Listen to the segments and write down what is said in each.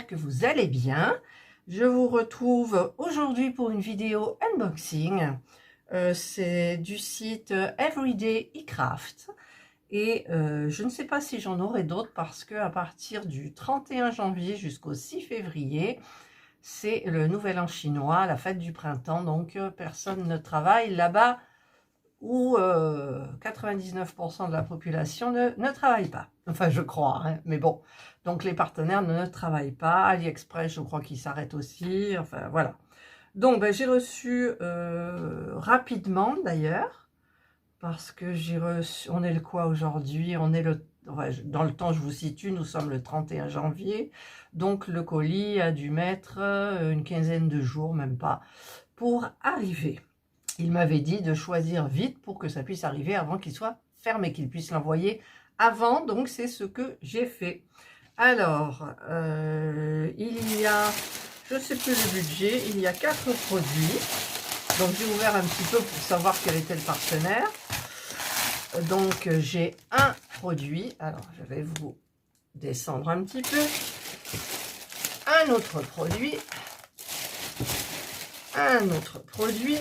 que vous allez bien. Je vous retrouve aujourd'hui pour une vidéo unboxing. C'est du site Everyday eCraft. Et je ne sais pas si j'en aurai d'autres parce que à partir du 31 janvier jusqu'au 6 février, c'est le Nouvel An chinois, la fête du printemps. Donc personne ne travaille là-bas, où 99% de la population ne travaille pas. Enfin, je crois, hein, mais bon. Donc, les partenaires ne travaillent pas. AliExpress, je crois qu'il s'arrête aussi. Enfin, voilà. Donc, ben, j'ai reçu rapidement, d'ailleurs, parce que j'ai reçu... On est le quoi aujourd'hui? On est le... Enfin, dans le temps, je vous situe, nous sommes le 31 janvier. Donc, le colis a dû mettre une quinzaine de jours, même pas, pour arriver. Il m'avait dit de choisir vite pour que ça puisse arriver avant qu'il soit fermé, qu'il puisse l'envoyer avant. Donc, c'est ce que j'ai fait. Alors, il y a, je ne sais plus le budget, il y a 4 produits. Donc, j'ai ouvert un petit peu pour savoir quel était le partenaire. Donc, j'ai un produit. Alors, je vais vous descendre un petit peu. Un autre produit. Un autre produit.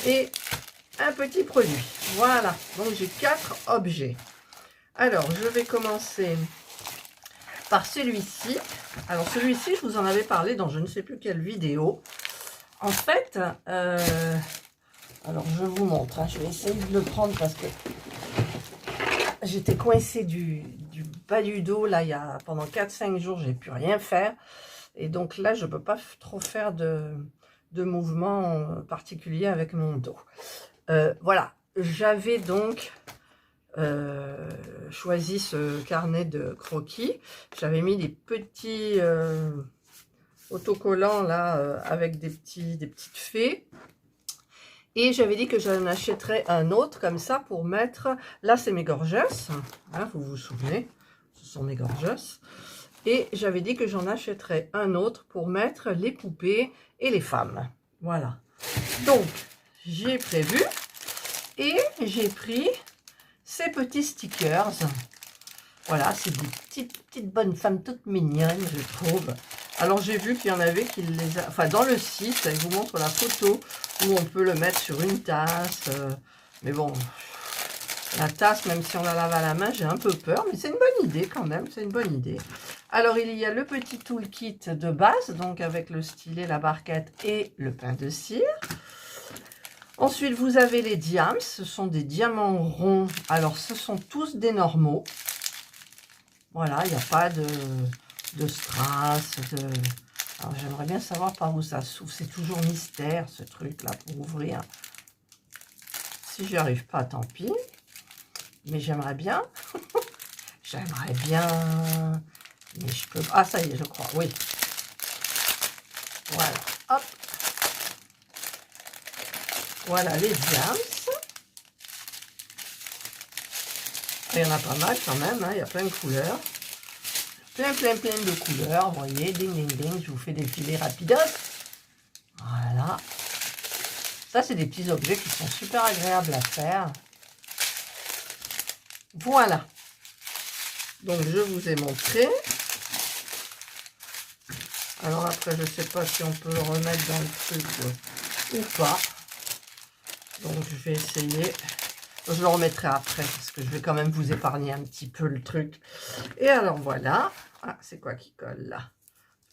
Et un petit produit. Voilà, donc j'ai 4 objets. Alors, je vais commencer par celui-ci. Alors, celui-ci, je vous en avais parlé dans je ne sais plus quelle vidéo. En fait, alors je vous montre, hein, je vais essayer de le prendre parce que j'étais coincée du bas du dos, là, pendant 4-5 jours, j'ai pu rien faire. Et donc là, je ne peux pas trop faire de mouvements particuliers avec mon dos. Voilà, j'avais donc choisi ce carnet de croquis. J'avais mis des petits autocollants là avec des petites fées. Et j'avais dit que j'en achèterais un autre comme ça pour mettre... Là, c'est mes gorgeous. Hein, vous vous souvenez, ce sont mes gorgeous. Et j'avais dit que j'en achèterais un autre pour mettre les poupées et les femmes. Voilà. Donc, j'ai prévu. Et j'ai pris ces petits stickers. Voilà, c'est des petites bonnes femmes toutes mignonnes, je trouve. Alors, j'ai vu qu'il y en avait qui les a... Enfin, dans le site, je vous montre la photo où on peut le mettre sur une tasse. Mais bon, la tasse, même si on la lave à la main, j'ai un peu peur. Mais c'est une bonne idée quand même, c'est une bonne idée. Alors, il y a le petit toolkit de base, donc avec le stylet, la barquette et le pain de cire. Ensuite, vous avez les diams. Ce sont des diamants ronds. Alors, ce sont tous des normaux. Voilà, il n'y a pas de strass. Alors, j'aimerais bien savoir par où ça s'ouvre. C'est toujours mystère, ce truc-là, pour ouvrir. Si j'y arrive pas, tant pis. Mais j'aimerais bien. J'aimerais bien. Mais je peux... Ah, ça y est, je crois, oui. Voilà, hop. Voilà les diams. Il y en a pas mal quand même, hein, il y a plein de couleurs. Plein de couleurs, vous voyez, ding, ding, ding, je vous fais défiler rapidos. Voilà. Ça, c'est des petits objets qui sont super agréables à faire. Voilà. Donc, je vous ai montré. Alors après, je ne sais pas si on peut le remettre dans le truc ou pas. Donc, je vais essayer. Je le remettrai après, parce que je vais quand même vous épargner un petit peu le truc. Et alors, voilà. Ah, c'est quoi qui colle là?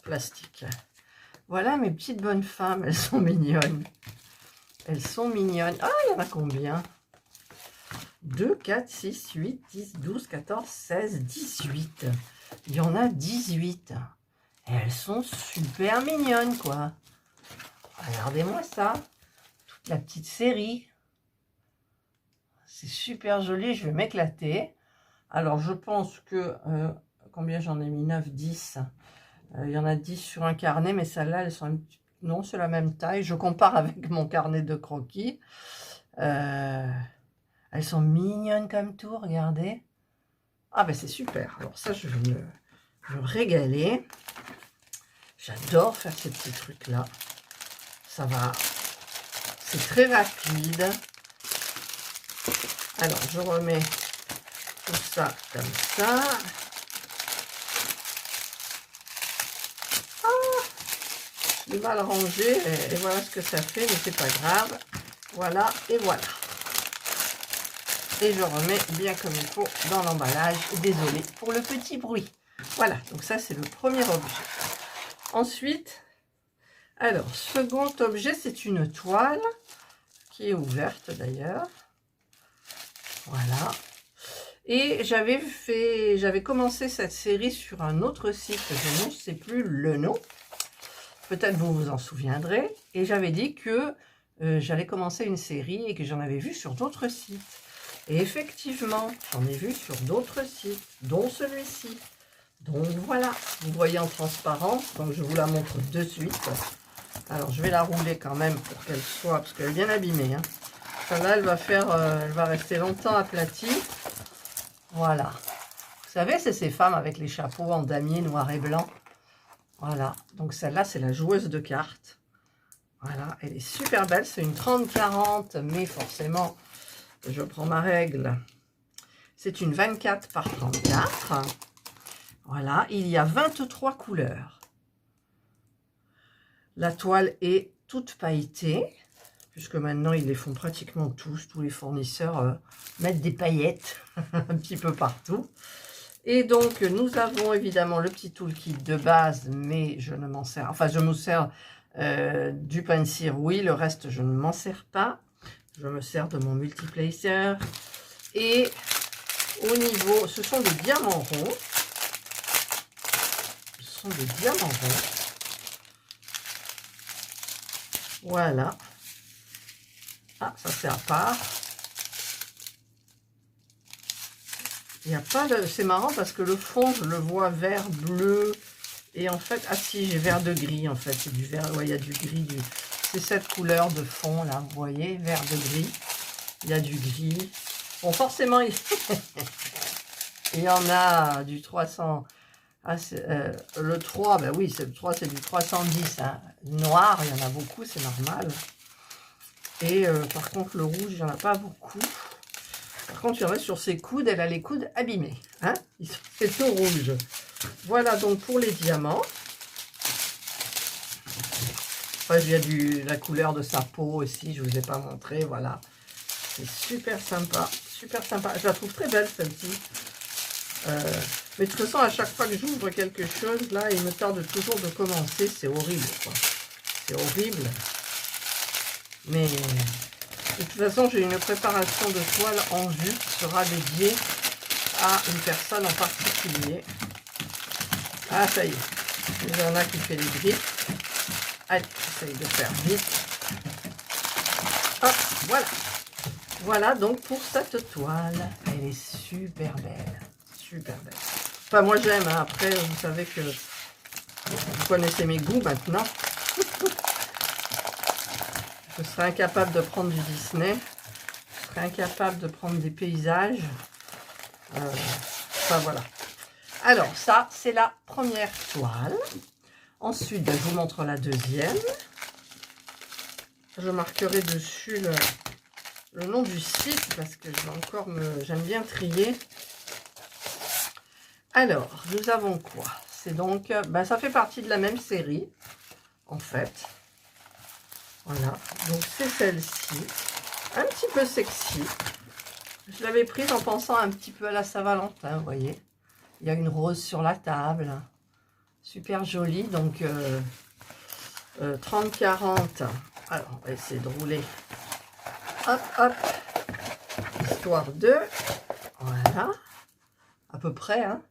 Plastique. Voilà mes petites bonnes femmes. Elles sont mignonnes. Elles sont mignonnes. Ah, il y en a combien? 2, 4, 6, 8, 10, 12, 14, 16, 18. Il y en a 18. Et elles sont super mignonnes, quoi. Regardez-moi ça. Toute la petite série. C'est super joli, je vais m'éclater. Alors, je pense que... combien j'en ai mis? 9, 10. Il y en a 10 sur un carnet, mais celles-là, elles sont un petit... Non, c'est la même taille. Je compare avec mon carnet de croquis. Elles sont mignonnes comme tout, regardez. Ah, ben c'est super. Alors ça, je vais me régaler. J'adore faire ces petits trucs-là. Ça va... C'est très rapide. Alors, je remets tout ça comme ça. de mal rangé. Et voilà ce que ça fait, mais c'est pas grave. Voilà, et voilà. Et je remets bien comme il faut dans l'emballage. Désolée pour le petit bruit. Voilà, donc ça c'est le premier objet. Ensuite, alors, second objet, c'est une toile qui est ouverte d'ailleurs. Voilà. Et j'avais commencé cette série sur un autre site, je ne sais plus le nom. Peut-être vous vous en souviendrez. Et j'avais dit que j'allais commencer une série et que j'en avais vu sur d'autres sites. Et effectivement, j'en ai vu sur d'autres sites, dont celui-ci. Donc voilà, vous voyez en transparence, donc je vous la montre de suite. Alors je vais la rouler quand même pour qu'elle soit, parce qu'elle est bien abîmée. Hein. Celle-là, elle va rester longtemps aplatie. Voilà. Vous savez, c'est ces femmes avec les chapeaux en damier noir et blanc. Voilà, donc celle-là, c'est la joueuse de cartes. Voilà, elle est super belle, c'est une 30-40, mais forcément, je prends ma règle. C'est une 24 par 34. Voilà, il y a 23 couleurs. La toile est toute pailletée, puisque maintenant, ils les font pratiquement tous les fournisseurs mettent des paillettes un petit peu partout. Et donc, nous avons évidemment le petit toolkit de base, mais je ne m'en sers, enfin, je me sers du pencil, oui, le reste, je ne m'en sers pas. Je me sers de mon multiplacer. Et au niveau, ce sont des diamants ronds. Ce sont des diamants ronds. Voilà. Ah, ça c'est à part. Il n'y a pas de... C'est marrant parce que le fond, je le vois vert, bleu. Et en fait, ah si, j'ai vert de gris en fait. C'est du vert, ouais, il y a du gris. C'est cette couleur de fond là, vous voyez, vert de gris. Il y a du gris. Bon, forcément, il y en a du 300. Ah, le 3, ben oui, le 3, c'est du 310. Hein. Noir, il y en a beaucoup, c'est normal. Et par contre, le rouge, il n'y en a pas beaucoup. Par contre, il y en a sur ses coudes, elle a les coudes abîmés. Hein, c'est tout rouge. Voilà donc pour les diamants. Enfin, il y a la couleur de sa peau aussi, je ne vous ai pas montré. Voilà. C'est super sympa. Super sympa. Je la trouve très belle celle-ci. Mais de toute façon, à chaque fois que j'ouvre quelque chose, là, il me tarde toujours de commencer. C'est horrible, quoi. C'est horrible. Mais de toute façon, j'ai une préparation de toile en vue qui sera dédiée à une personne en particulier. Ah, ça y est. Il y en a qui fait les griffes. Allez, j'essaye de faire vite. Hop, voilà. Voilà donc pour cette toile. Elle est super belle. Super belle. Enfin, moi j'aime. Hein. Après, vous savez que vous connaissez mes goûts maintenant. Je serais incapable de prendre du Disney. Je serais incapable de prendre des paysages. Enfin, voilà. Alors, ça, c'est la première toile. Ensuite, ben, je vous montre la deuxième. Je marquerai dessus le nom du site parce que j'aime bien trier. Alors, nous avons quoi? C'est donc, ben, ça fait partie de la même série, en fait. Voilà, donc c'est celle-ci. Un petit peu sexy. Je l'avais prise en pensant un petit peu à la Saint-Valentin, vous voyez. Il y a une rose sur la table. Super jolie, donc 30-40. Alors, on va essayer de rouler. Hop, hop. Histoire de... Voilà. À peu près, hein.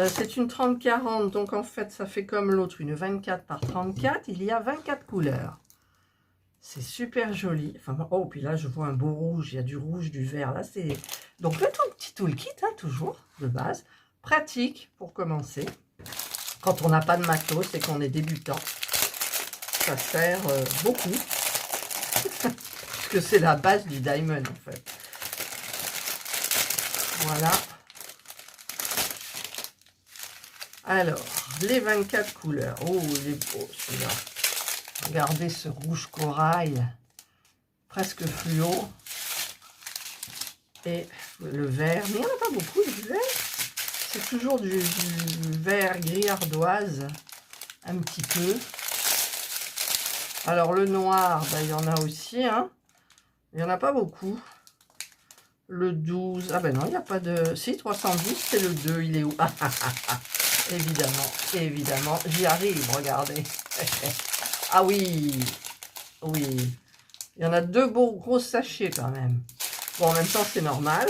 C'est une 30-40, donc en fait, ça fait comme l'autre, une 24 par 34. Il y a 24 couleurs. C'est super joli. Enfin, oh, puis là, je vois un beau rouge. Il y a du rouge, du vert. Là, c'est... Donc, le tout petit toolkit, hein, toujours, de base. Pratique pour commencer. Quand on n'a pas de matos et qu'on est débutant. Ça sert beaucoup. Parce que c'est la base du diamond, en fait. Voilà. Alors, les 24 couleurs. Oh, il est beau, celui-là. Regardez ce rouge corail. Presque fluo. Et le vert. Mais il n'y en a pas beaucoup, du vert. C'est toujours du vert gris ardoise. Un petit peu. Alors le noir, ben, il y en a aussi, hein. Il n'y en a pas beaucoup. Le 12, ah ben non, il n'y a pas de... Si, 310, c'est le 2, il est où? Évidemment, évidemment, j'y arrive, regardez. Ah oui, oui. Il y en a 2 gros sachets quand même. Bon, en même temps, c'est normal.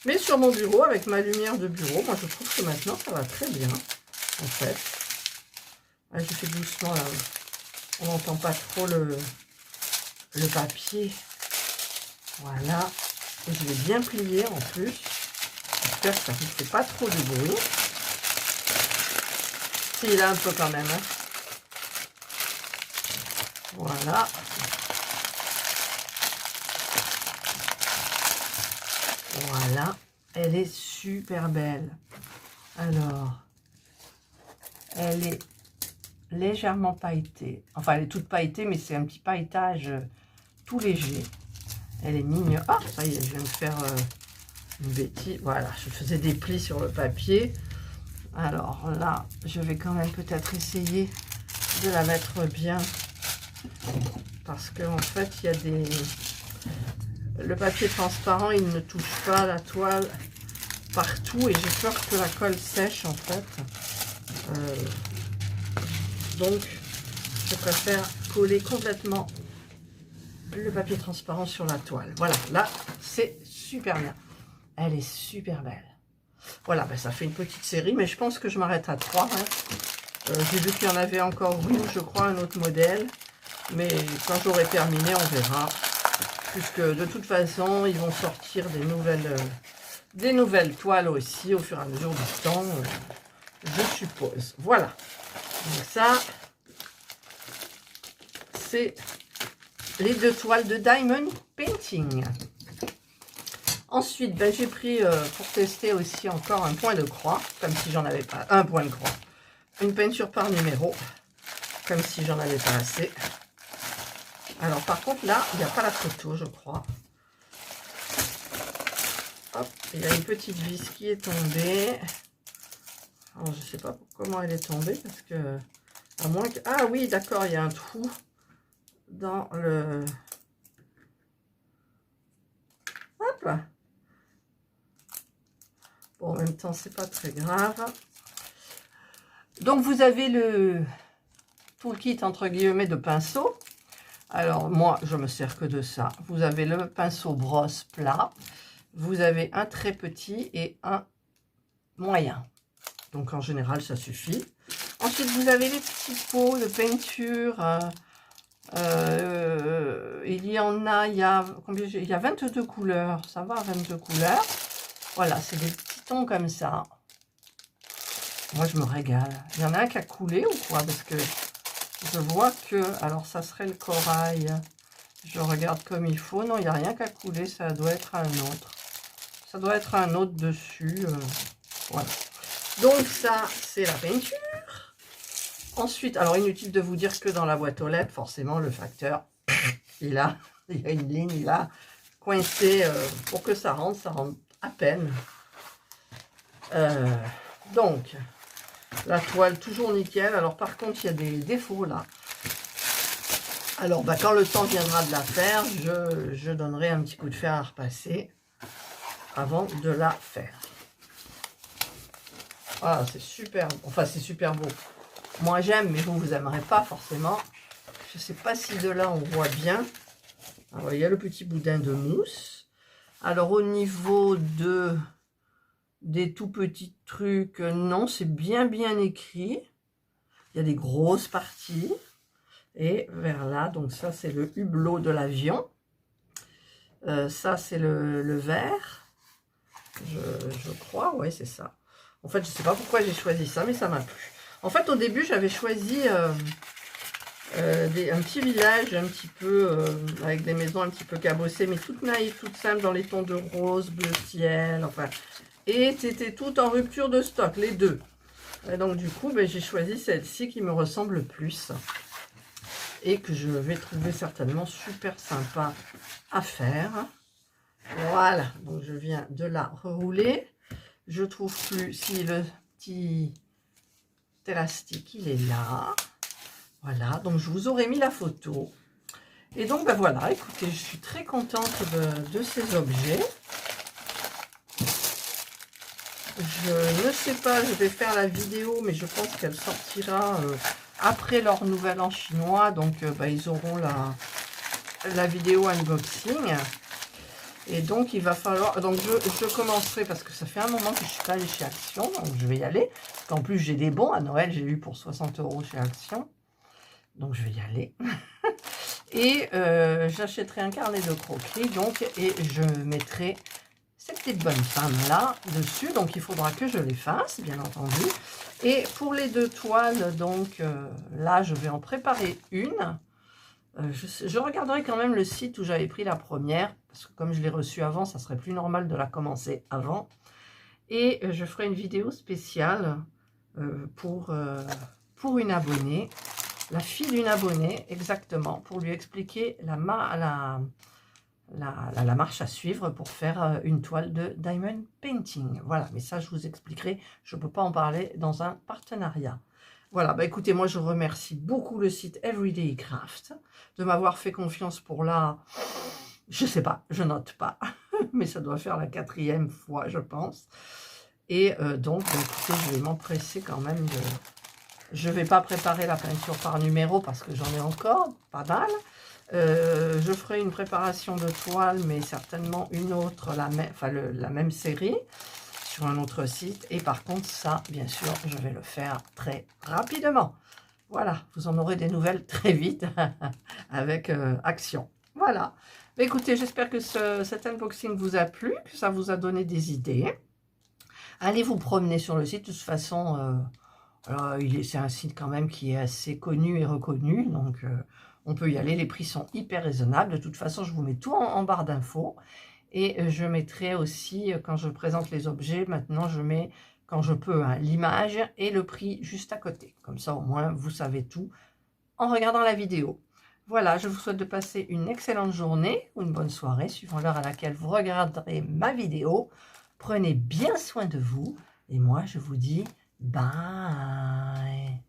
Mais sur mon bureau, avec ma lumière de bureau, moi, je trouve que maintenant, ça va très bien, en fait. Ah, je fais doucement, là. On n'entend pas trop le papier. Voilà. Et je vais bien plier, en plus. J'espère que ça ne fait pas trop de bruit. Si, il a un peu quand même, hein. Voilà. Voilà. Elle est super belle. Alors, elle est légèrement pailletée. Enfin, elle est toute pailletée, mais c'est un petit pailletage tout léger. Elle est mignonne. Ah, ça y est, je viens de faire une bêtise. Voilà, je faisais des plis sur le papier. Alors là, je vais quand même peut-être essayer de la mettre bien. Parce qu'en fait, il y a des... Le papier transparent, il ne touche pas la toile partout. Et j'ai peur que la colle sèche, en fait. Donc, je préfère coller complètement le papier transparent sur la toile. Voilà, là, c'est super bien. Elle est super belle. Voilà, ben, ça fait une petite série, mais je pense que je m'arrête à 3. Hein. J'ai vu qu'il y en avait encore une, je crois, un autre modèle. Mais quand j'aurai terminé, on verra. Puisque de toute façon, ils vont sortir des nouvelles toiles aussi au fur et à mesure du temps, je suppose. Voilà. Donc ça, c'est les 2 toiles de Diamond Painting. Ensuite, ben, j'ai pris pour tester aussi encore un point de croix, comme si j'en avais pas. Un point de croix. Une peinture par numéro, comme si j'en avais pas assez. Alors par contre là, il n'y a pas la photo, je crois. Hop, il y a une petite vis qui est tombée. Alors je sais pas comment elle est tombée, parce que... À moins que... Ah oui, d'accord, il y a un trou dans le... Hop là. Bon, en même temps, c'est pas très grave. Donc, vous avez tout le kit, entre guillemets, de pinceau. Alors, moi, je me sers que de ça. Vous avez le pinceau brosse plat. Vous avez un très petit et un moyen. Donc, en général, ça suffit. Ensuite, vous avez les petits pots de peinture. Il y en a, il y a 22 couleurs. Ça va, 22 couleurs. Voilà, c'est des petits tons comme ça. Moi, je me régale. Il y en a un qui a coulé ou quoi? Parce que je vois que... Alors, ça serait le corail. Je regarde comme il faut. Non, il n'y a rien qui a coulé. Ça doit être un autre. Ça doit être un autre dessus. Voilà. Donc, ça, c'est la peinture. Ensuite, alors, inutile de vous dire que dans la boîte aux lettres, forcément, le facteur, il y a une ligne, il a coincé pour que ça rentre à peine. Donc, la toile toujours nickel. Alors par contre, il y a des défauts là. Alors bah, quand le temps viendra de la faire, je donnerai un petit coup de fer à repasser avant de la faire. Ah, c'est super. Enfin, c'est super beau. Moi j'aime, mais vous n'aimerez pas forcément. Je ne sais pas si de là on voit bien. Alors, il y a le petit boudin de mousse. Alors au niveau des tout petits trucs, non, c'est bien écrit. Il y a des grosses parties. Et vers là, donc ça c'est le hublot de l'avion. Ça c'est le vert. Je crois, ouais c'est ça. En fait, je ne sais pas pourquoi j'ai choisi ça, mais ça m'a plu. En fait, au début, j'avais choisi un petit village un petit peu, avec des maisons un petit peu cabossées, mais toutes naïves, toutes simples, dans les tons de rose, bleu ciel, enfin... Et c'était tout en rupture de stock, les deux. Et donc du coup, ben, j'ai choisi celle-ci qui me ressemble le plus. Et que je vais trouver certainement super sympa à faire. Voilà, donc je viens de la rerouler. Je trouve plus si le petit élastique, il est là. Voilà, donc je vous aurais mis la photo. Et donc, ben voilà, écoutez, je suis très contente de ces objets. Je ne sais pas, je vais faire la vidéo, mais je pense qu'elle sortira après leur nouvel an chinois. Donc, ben, ils auront la vidéo unboxing. Et donc, il va falloir... Donc, je commencerai, parce que ça fait un moment que je ne suis pas allée chez Action, donc je vais y aller. Parce qu'en plus, j'ai des bons. À Noël, j'ai eu pour 60 € chez Action. Donc, je vais y aller. Et j'achèterai un carnet de croquis, donc, et je mettrai ces petites bonnes femmes-là dessus. Donc, il faudra que je les fasse, bien entendu. Et pour les 2 toiles, donc, là, je vais en préparer une. Je regarderai quand même le site où j'avais pris la première, parce que comme je l'ai reçue avant, ça serait plus normal de la commencer avant. Et je ferai une vidéo spéciale pour une abonnée, la fille d'une abonnée, exactement, pour lui expliquer la marche à suivre pour faire une toile de diamond painting. Voilà, mais ça, je vous expliquerai. Je ne peux pas en parler dans un partenariat. Voilà, bah écoutez, moi, je remercie beaucoup le site Everyday Craft de m'avoir fait confiance pour je sais pas, je note pas, mais ça doit faire la 4e fois, je pense. Et donc, bah, écoutez, je vais m'empresser quand même de... Je ne vais pas préparer la peinture par numéro parce que j'en ai encore pas mal. Je ferai une préparation de toile, mais certainement une autre, la même série, sur un autre site. Et par contre, ça, bien sûr, je vais le faire très rapidement. Voilà, vous en aurez des nouvelles très vite avec Action. Voilà. Mais écoutez, j'espère que cet unboxing vous a plu, que ça vous a donné des idées. Allez vous promener sur le site. De toute façon, c'est un site quand même qui est assez connu et reconnu. Donc, on peut y aller. Les prix sont hyper raisonnables. De toute façon, je vous mets tout en barre d'infos. Et je mettrai aussi, quand je présente les objets, maintenant je mets, quand je peux, hein, l'image et le prix juste à côté. Comme ça, au moins, vous savez tout en regardant la vidéo. Voilà, je vous souhaite de passer une excellente journée ou une bonne soirée, suivant l'heure à laquelle vous regarderez ma vidéo. Prenez bien soin de vous et moi, je vous dis bye.